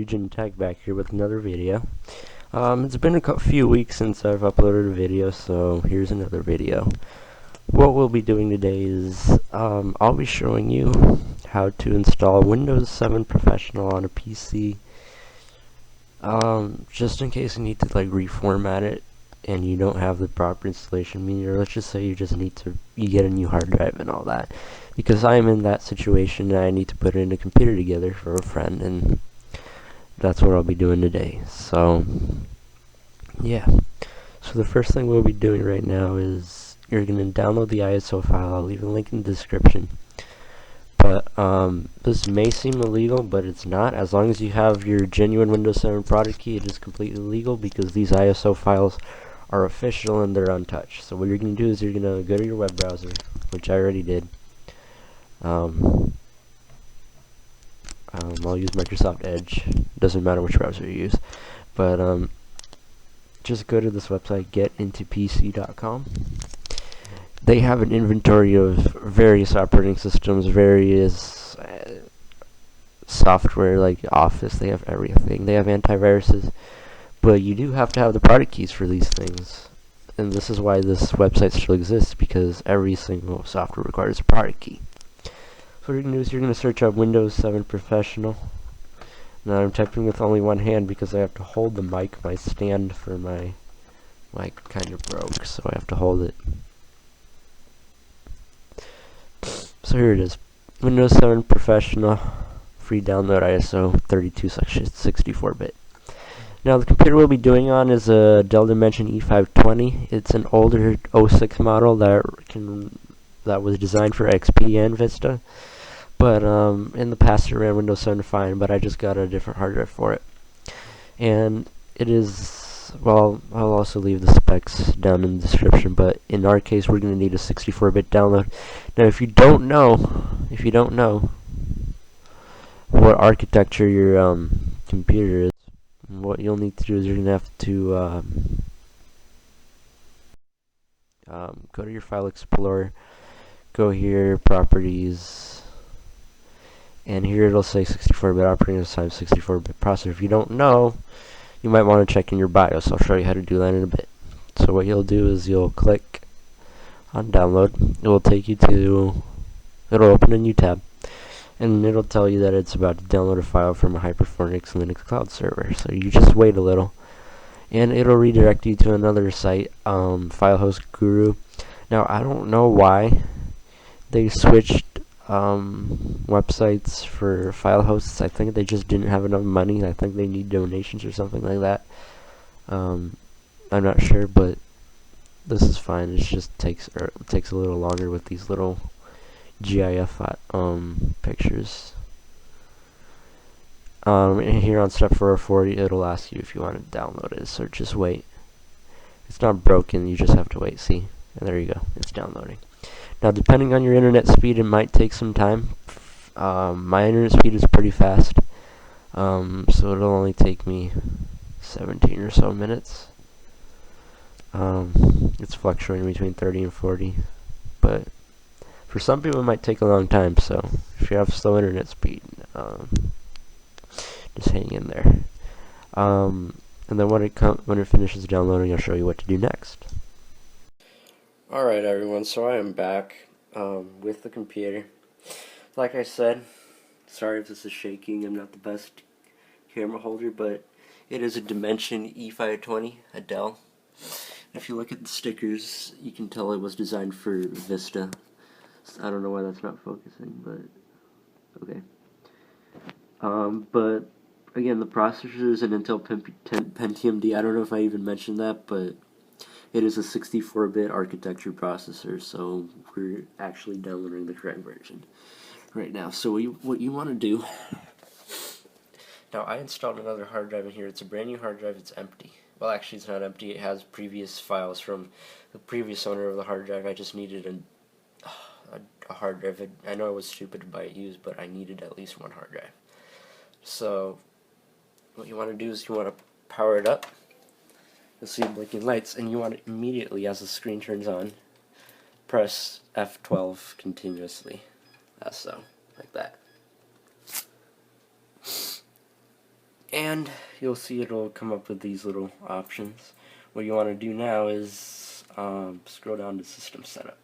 Agent Tech back here with another video. It's been a few weeks since I've uploaded a video, so here's another video. What we'll be doing today is I'll be showing you how to install Windows 7 Professional on a PC. Just in case you need to like reformat it and you don't have the proper installation media, or let's just say you get a new hard drive and all that, because I'm in that situation and I need to put in a computer together for a friend, and that's what I'll be doing today. So yeah, so the first thing we'll be doing right now is you're going to download the ISO file. I'll leave a link in the description. But this may seem illegal, but it's not. As long as you have your genuine Windows 7 product key, it is completely legal, because these ISO files are official and they're untouched. So what you're going to do is you're going to go to your web browser, which I already did. I'll use Microsoft Edge. Doesn't matter which browser you use. But just go to this website, getintopc.com. They have an inventory of various operating systems, various software like Office. They have everything. They have antiviruses, but you do have to have the product keys for these things. And this is why this website still exists, because every single software requires a product key. So what you're going to do is you're going to search up Windows 7 Professional. Now I'm typing with only one hand because I have to hold the mic. My stand for my mic kind of broke, so I have to hold it. So here it is, Windows 7 Professional, free download, ISO 32/64-bit. Now the computer we'll be doing on is a Dell Dimension E520. It's an older 06 model that was designed for XP and Vista, but in the past it ran Windows 7 fine, but I just got a different hard drive for it. And it is, well, I'll also leave the specs down in the description, but in our case we're going to need a 64-bit download. Now if you don't know what architecture your computer is, what you'll need to do is you're going to have to go to your File Explorer, go here, Properties, and here it'll say 64-bit operating system, 64-bit processor. If you don't know, you might want to check in your BIOS. I'll show you how to do that in a bit. So what you'll do is you'll click on download. It will take you to, it'll open a new tab, and it'll tell you that it's about to download a file from a high-performance Linux cloud server. So you just wait a little, and it'll redirect you to another site, FileHost Guru. Now I don't know why they switched websites for file hosts. I think they just didn't have enough money. I think they need donations or something like that. I'm not sure, but this is fine. It just takes a little longer with these little GIF pictures. And here on step 440, it'll ask you if you want to download it, so just wait. It's not broken, you just have to wait. See, and there you go, it's downloading. Now depending on your internet speed, it might take some time. My internet speed is pretty fast, so it'll only take me 17 or so minutes. It's fluctuating between 30 and 40, but for some people it might take a long time, so if you have slow internet speed, just hang in there. And then when it finishes downloading, I'll show you what to do next. Alright everyone, so I am back with the computer. Like I said, sorry if this is shaking, I'm not the best camera holder, but it is a Dimension E520, a Dell. If you look at the stickers, you can tell it was designed for Vista. I don't know why that's not focusing, but okay. But again, the processor is an Intel Pentium D. I don't know if I even mentioned that, but it is a 64-bit architecture processor, so we're actually downloading the correct version right now. So what you want to do, now I installed another hard drive in here. It's a brand new hard drive. It's empty. Well, actually it's not empty. It has previous files from the previous owner of the hard drive. I just needed a hard drive. I know I was stupid to buy it used, but I needed at least one hard drive. So what you want to do is you want to power it up. You'll see blinking lights, and you want to immediately, as the screen turns on, press F12 continuously, as so, like that. and you'll see it'll come up with these little options. What you want to do now is scroll down to System Setup.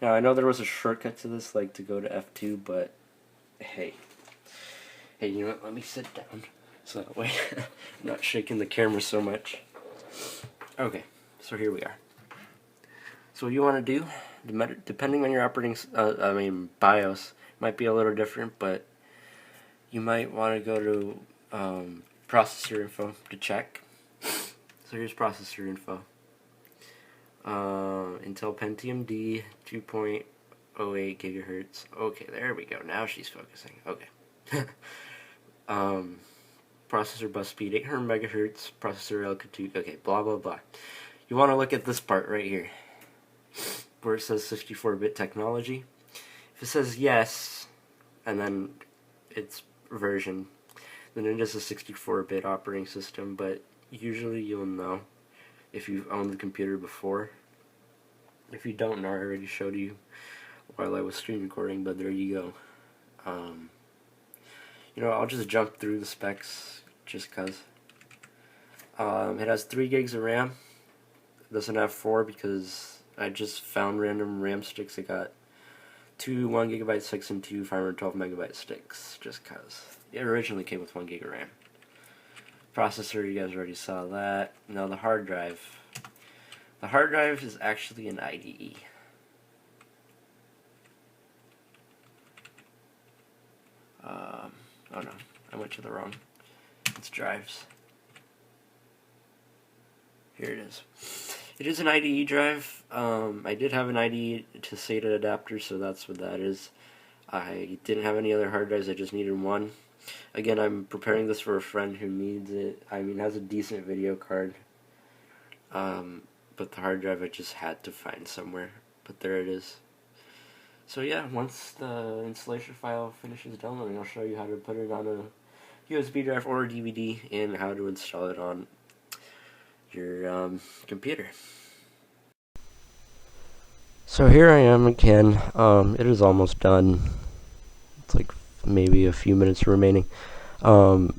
Now I know there was a shortcut to this, like to go to F2, but hey, you know what? Let me sit down so that way I'm not shaking the camera so much. Okay, so here we are. So what you want to do, depending on your operating, BIOS, might be a little different, but you might want to go to processor info to check. So here's processor info. Intel Pentium D, 2.08 gigahertz. Okay, there we go. Now she's focusing. Okay. Processor bus speed 800 megahertz. Processor altitude. Okay, blah blah blah. You want to look at this part right here, where it says 64-bit technology. If it says yes, and then its version, then it is a 64-bit operating system, but usually you'll know if you've owned the computer before. If you don't know, I already showed you while I was screen recording, but there you go. You know, I'll just jump through the specs just because. It has 3 gigs of RAM. It doesn't have 4 because I just found random RAM sticks. I got 2 1GB sticks and 2 512 megabyte sticks just because. It originally came with 1 gig of RAM. Processor, you guys already saw that. Now the hard drive. The hard drive is actually an IDE. Oh no, I went to the wrong. It's drives. Here it is. It is an IDE drive. I did have an IDE to SATA adapter, so that's what that is. I didn't have any other hard drives, I just needed one. Again, I'm preparing this for a friend who needs it. I mean, has a decent video card. But the hard drive I just had to find somewhere. But there it is. So yeah, once the installation file finishes downloading, I'll show you how to put it on a USB drive or a DVD and how to install it on your computer. So here I am again. It is almost done. It's like maybe a few minutes remaining. While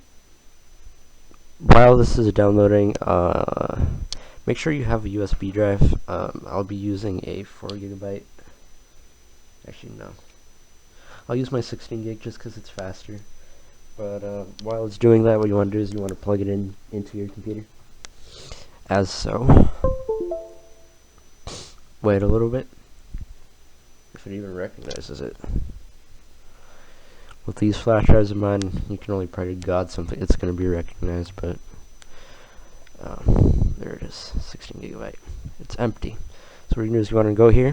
this is downloading, make sure you have a USB drive. I'll be using a 4 gigabyte. Actually, no. I'll use my 16 gig just because it's faster. But while it's doing that, what you want to do is you want to plug it into your computer. As so. Wait a little bit. If it even recognizes it. With these flash drives of mine, you can only pray to God something it's going to be recognized, but there it is, 16 gigabyte. It's empty. So what you're going to do is you want to go here.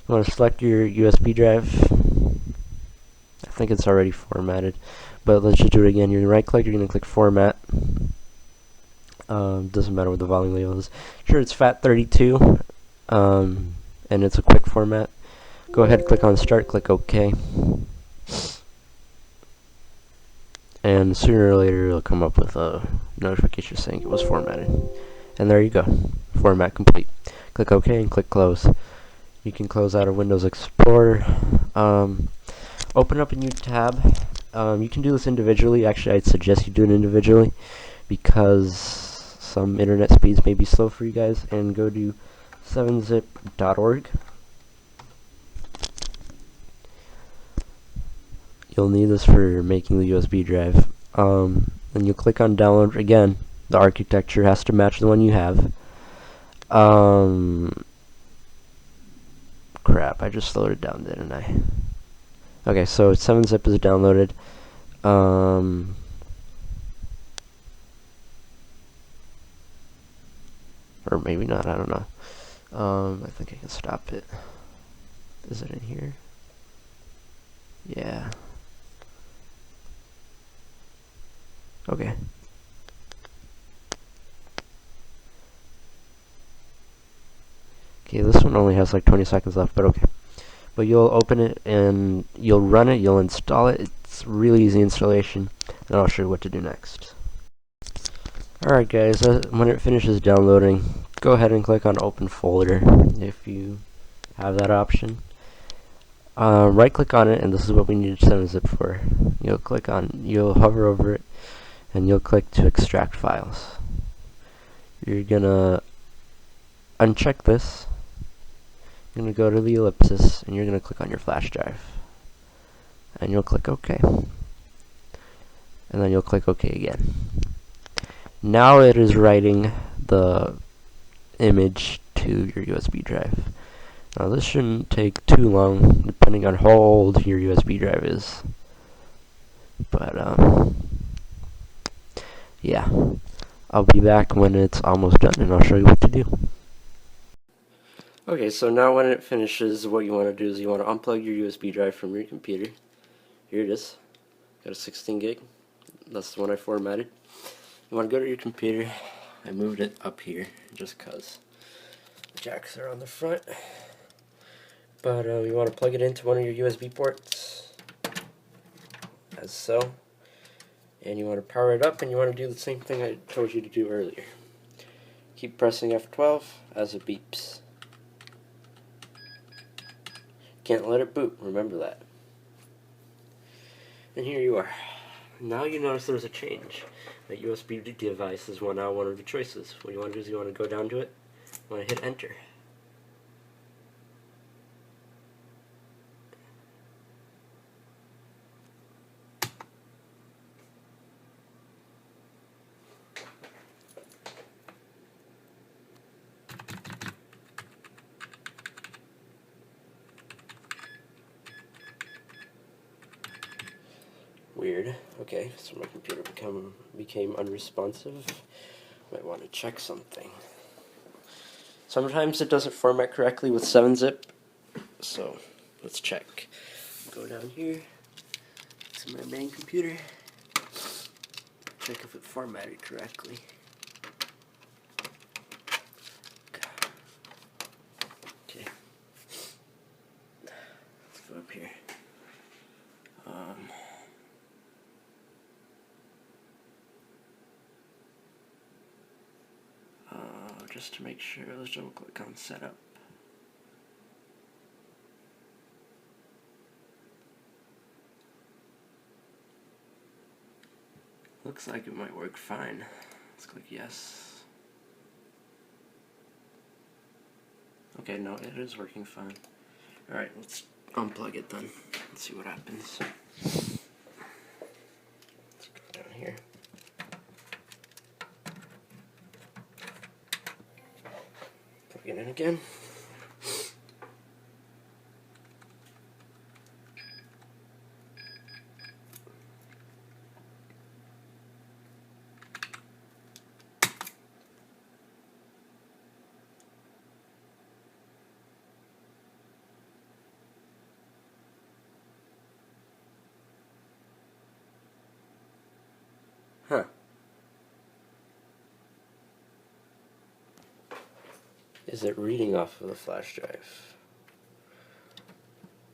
You want to select your USB drive. I think it's already formatted, but let's just do it again. You're going to right click, you're going to click Format. Doesn't matter what the volume label is. Sure, it's FAT32, and it's a quick format. Go ahead, click on Start, click OK. And sooner or later it'll come up with a notification saying it was formatted. And there you go. Format complete. Click OK and click Close. You can close out of Windows Explorer. Open up a new tab. You can do this individually. Actually, I'd suggest you do it individually because some internet speeds may be slow for you guys. And go to 7zip.org. You'll need this for making the USB drive. And you'll click on download. Again, the architecture has to match the one you have. Crap, I just slowed it down, didn't I? Okay, so 7zip is downloaded. Or maybe not, I don't know. I think I can stop it. Is it in here? Yeah. Okay. Okay, this one only has like 20 seconds left, but okay. But you'll open it and you'll run it, you'll install it. It's really easy installation, and I'll show you what to do next. Alright guys, when it finishes downloading, go ahead and click on Open Folder if you have that option. Right click on it, and this is what we need to 7zip for. you'll hover over it, and you'll click to extract files. You're gonna uncheck this. You're gonna go to the ellipsis, and you're gonna click on your flash drive, and you'll click OK, and then you'll click OK again. Now it is writing the image to your USB drive. Now this shouldn't take too long, depending on how old your USB drive is. But yeah, I'll be back when it's almost done, and I'll show you what to do. Okay, so now when it finishes, what you want to do is you want to unplug your USB drive from your computer. Here it is. Got a 16 gig. That's the one I formatted. You want to go to your computer. I moved it up here just because the jacks are on the front. But you want to plug it into one of your USB ports, as so. And you want to power it up, and you want to do the same thing I told you to do earlier. Keep pressing F12 as it beeps. Can't let it boot, remember that. And here you are. Now you notice there's a change. That USB device is now one of the choices. What you want to do is you want to go down to it, you want to hit enter. Weird. Okay, so my computer became unresponsive. Might want to check something. Sometimes it doesn't format correctly with 7-zip, so let's check. Go down here to my main computer. Check if it formatted correctly. Okay. Let's go up here. Just to make sure, let's double click on setup. Looks like it might work fine. Let's click yes. Okay, no, it is working fine. Alright, let's unplug it then. Let's see what happens. Let's go down here. Plug it in again. Huh. Is it reading off of the flash drive?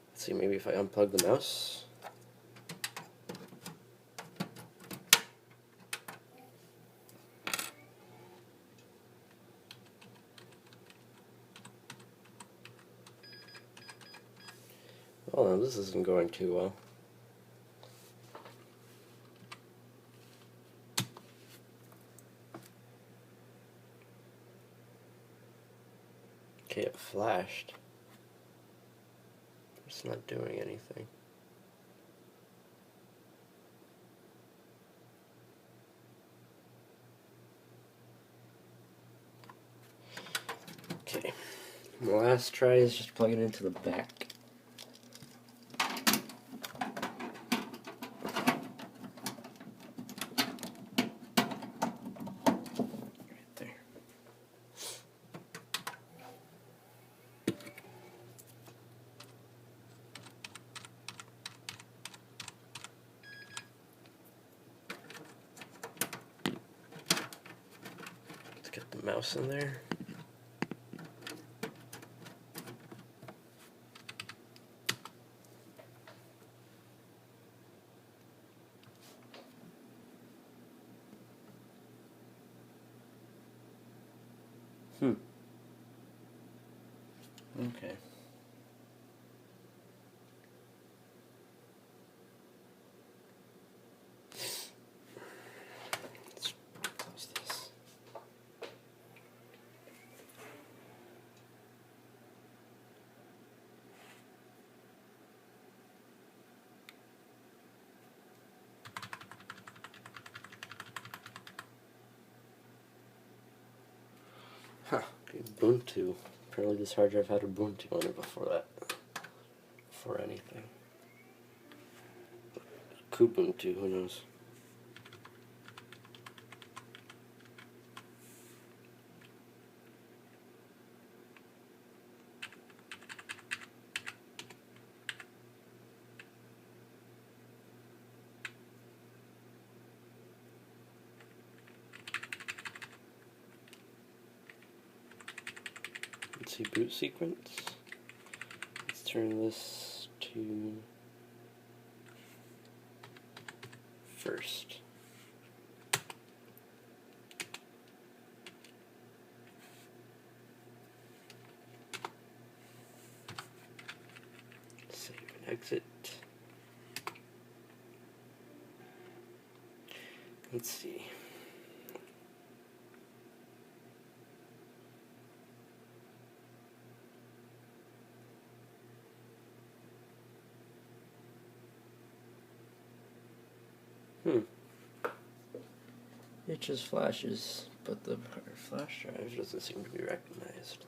Let's see, maybe if I unplug the mouse. Oh, this isn't going too well. Okay, it flashed. It's not doing anything. Okay, the last try is just plug it into the back. Right there. Let's get the mouse in there. Okay. Huh, Ubuntu. Apparently this hard drive had Ubuntu on it before that. Before anything. Kubuntu, who knows? Let's see, boot sequence. Let's turn this to first. Save and exit. Let's see. It just flashes, but the flash drive doesn't seem to be recognized.